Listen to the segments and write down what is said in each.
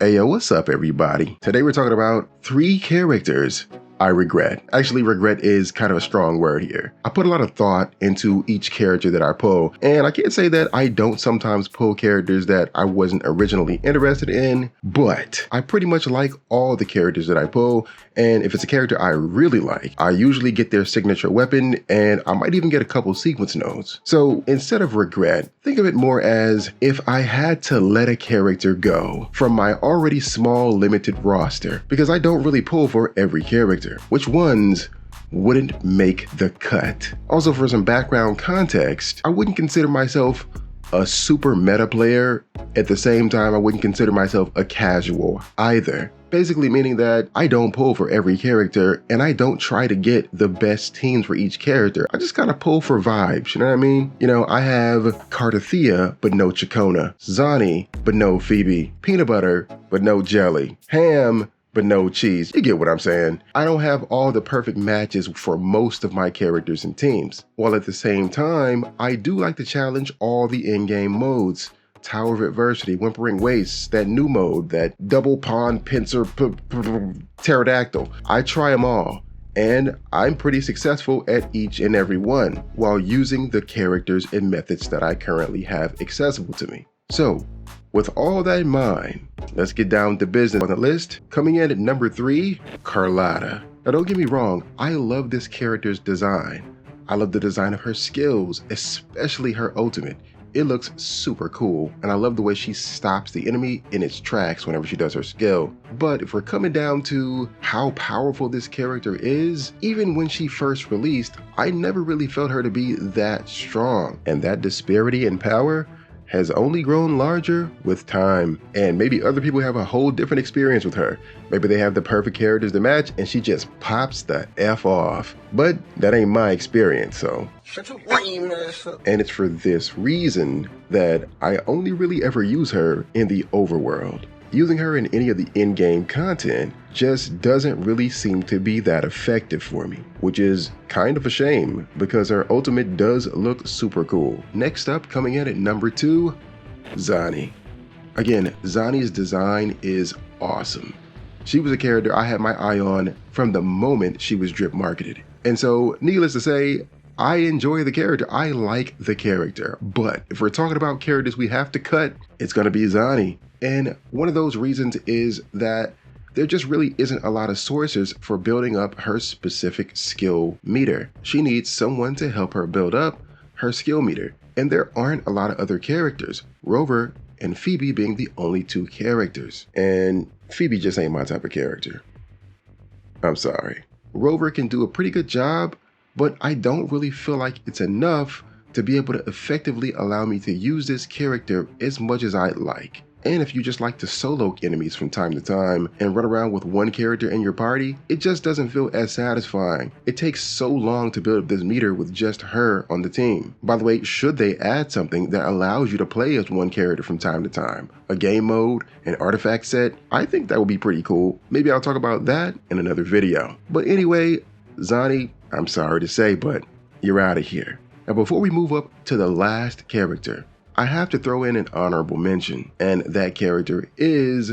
Hey yo, what's up everybody? Today we're talking about 3 characters I regret. Actually, regret is kind of a strong word here. I put a lot of thought into each character that I pull, and I can't say that I don't sometimes pull characters that I wasn't originally interested in, but I pretty much like all the characters that I pull, and if it's a character I really like, I usually get their signature weapon, and I might even get a couple sequence nodes. So instead of regret, think of it more as if I had to let a character go from my already small limited roster, because I don't really pull for every character. Which ones wouldn't make the cut? Also, for some background context, I wouldn't consider myself a super meta player. At the same time, I wouldn't consider myself a casual either. Basically meaning that I don't pull for every character and I don't try to get the best teams for each character. I just kind of pull for vibes, you know what I mean? You know, I have Carla but no Chacona, Zani but no Phoebe, peanut butter but no jelly, ham but no cheese. You get what I'm saying. I don't have all the perfect matches for most of my characters and teams, while at the same time, I do like to challenge all the in-game modes. Tower of Adversity, Whimpering Waste, that new mode, that double pawn pincer pterodactyl. I try them all, and I'm pretty successful at each and every one, while using the characters and methods that I currently have accessible to me. So, with all that in mind, let's get down to business. On the list, coming in at number 3, Carla. Now don't get me wrong, I love this character's design. I love the design of her skills, especially her ultimate. It looks super cool, and I love the way she stops the enemy in its tracks whenever she does her skill. But if we're coming down to how powerful this character is, even when she first released, I never really felt her to be that strong. And that disparity in power has only grown larger with time. And maybe other people have a whole different experience with her. Maybe they have the perfect characters to match and she just pops the F off. But that ain't my experience, so. And it's for this reason that I only really ever use her in the overworld. Using her in any of the in-game content just doesn't really seem to be that effective for me, which is kind of a shame because her ultimate does look super cool. Next up, coming in at number 2, Zani. Again, Zani's design is awesome. She was a character I had my eye on from the moment she was drip marketed. And so, needless to say, I enjoy the character. I like the character. But if we're talking about characters we have to cut, it's gonna be Zani. And one of those reasons is that there just really isn't a lot of sources for building up her specific skill meter. She needs someone to help her build up her skill meter. And there aren't a lot of other characters, Rover and Phoebe being the only 2 characters. And Phoebe just ain't my type of character. I'm sorry. Rover can do a pretty good job, but I don't really feel like it's enough to be able to effectively allow me to use this character as much as I'd like. And if you just like to solo enemies from time to time and run around with one character in your party, it just doesn't feel as satisfying. It takes so long to build up this meter with just her on the team. By the way, should they add something that allows you to play as one character from time to time, a game mode, an artifact set, I think that would be pretty cool. Maybe I'll talk about that in another video. But anyway, Zani, I'm sorry to say, but you're out of here. Now before we move up to the last character, I have to throw in an honorable mention, and that character is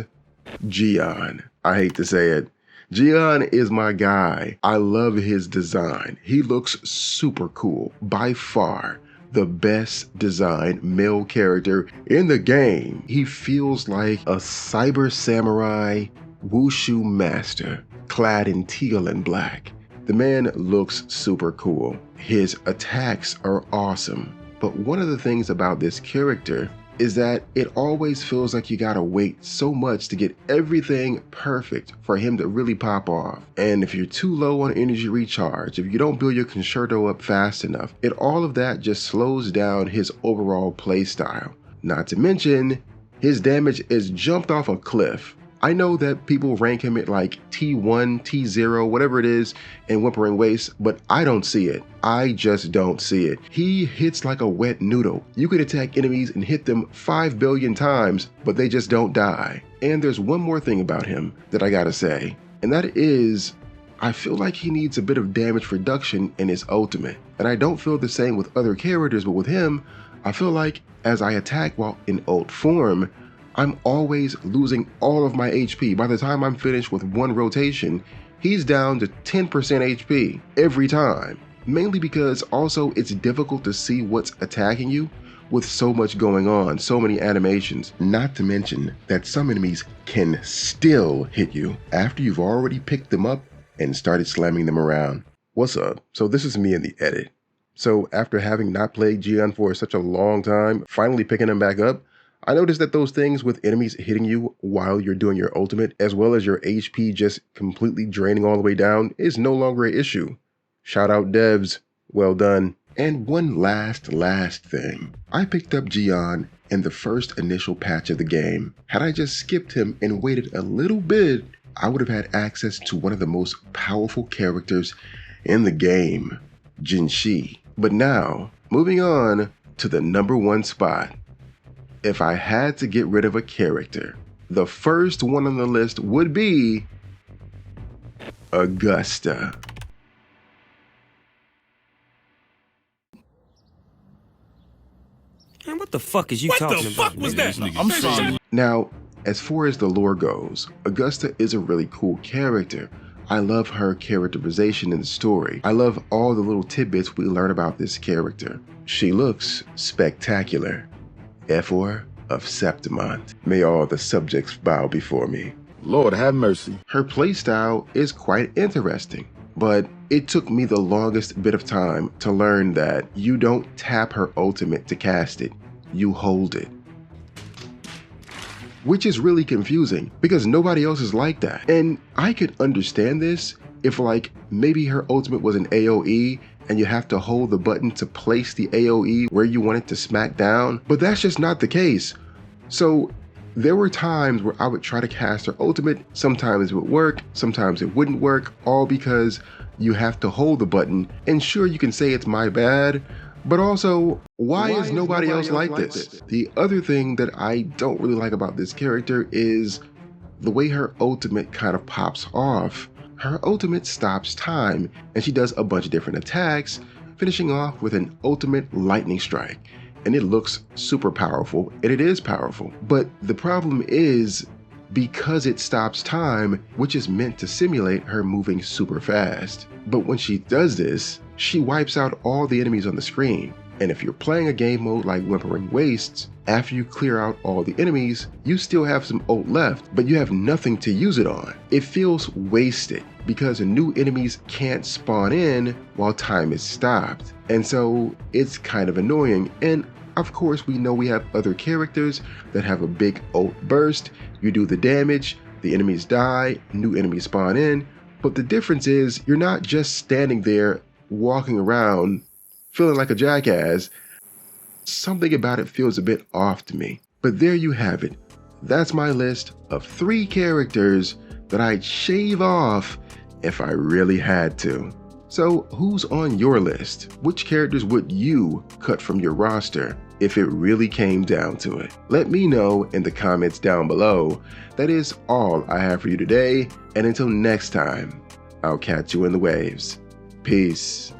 Jiyan. I hate to say it. Jiyan is my guy. I love his design. He looks super cool. By far, the best designed male character in the game. He feels like a cyber samurai wushu master, clad in teal and black. The man looks super cool. His attacks are awesome. But one of the things about this character is that it always feels like you gotta wait so much to get everything perfect for him to really pop off. And if you're too low on energy recharge, if you don't build your concerto up fast enough, all of that just slows down his overall play style. Not to mention, his damage is jumped off a cliff. I know that people rank him at like T1, T0, whatever it is in Whimpering Waste, but I don't see it. I just don't see it. He hits like a wet noodle. You could attack enemies and hit them 5 billion times, but they just don't die. And there's one more thing about him that I gotta say, and that is, I feel like he needs a bit of damage reduction in his ultimate. And I don't feel the same with other characters, but with him, I feel like as I attack while in ult form, I'm always losing all of my HP. By the time I'm finished with one rotation, he's down to 10% HP every time. Mainly because also it's difficult to see what's attacking you with so much going on, so many animations. Not to mention that some enemies can still hit you after you've already picked them up and started slamming them around. What's up? So this is me in the edit. So after having not played Jiyan for such a long time, finally picking him back up, I noticed that those things with enemies hitting you while you're doing your ultimate, as well as your HP just completely draining all the way down, is no longer an issue. Shout out devs, well done. And one last thing. I picked up Jiyan in the first initial patch of the game. Had I just skipped him and waited a little bit, I would have had access to one of the most powerful characters in the game, Jinshi. But now, moving on to the #1 spot. If I had to get rid of a character, the first one on the list would be Augusta. Man, what the fuck is you talking about? What the fuck was that? I'm sorry. Now, as far as the lore goes, Augusta is a really cool character. I love her characterization in the story. I love all the little tidbits we learn about this character. She looks spectacular. Ephor of Septimont. May all the subjects bow before me. Lord have mercy. Her playstyle is quite interesting, but it took me the longest bit of time to learn that you don't tap her ultimate to cast it, you hold it. Which is really confusing because nobody else is like that. And I could understand this if like maybe her ultimate was an AoE and you have to hold the button to place the AoE where you want it to smack down, but that's just not the case. So there were times where I would try to cast her ultimate, sometimes it would work, sometimes it wouldn't work, all because you have to hold the button. And sure, you can say it's my bad, but also, why is nobody else like this? The other thing that I don't really like about this character is the way her ultimate kind of pops off. Her ultimate stops time, and she does a bunch of different attacks, finishing off with an ultimate lightning strike. And it looks super powerful, and it is powerful. But the problem is, because it stops time, which is meant to simulate her moving super fast. But when she does this, she wipes out all the enemies on the screen. And if you're playing a game mode like Wuthering Wastes, after you clear out all the enemies, you still have some ult left, but you have nothing to use it on. It feels wasted because new enemies can't spawn in while time is stopped. And so it's kind of annoying. And of course, we know we have other characters that have a big ult burst. You do the damage, the enemies die, new enemies spawn in. But the difference is you're not just standing there walking around feeling like a jackass. Something about it feels a bit off to me. But there you have it. That's my list of 3 characters that I'd shave off if I really had to. So who's on your list? Which characters would you cut from your roster if it really came down to it? Let me know in the comments down below. That is all I have for you today, and until next time, I'll catch you in the waves. Peace.